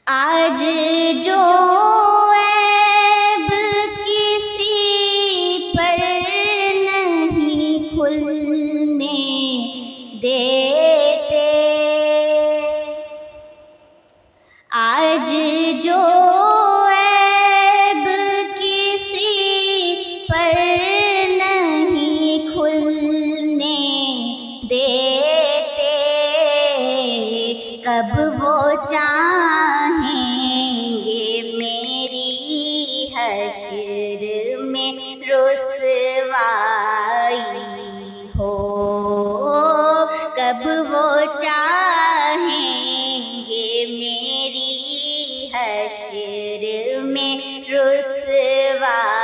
آج جو عیب کسی پر نہیں کھلنے دیتے، آج جو عیب کسی پر نہیں کھلنے دیتے، کب وہ چاہیں گے میری حشر میں رسوائی ہو، کب وہ چاہیں گے میری حشر میں رسوائی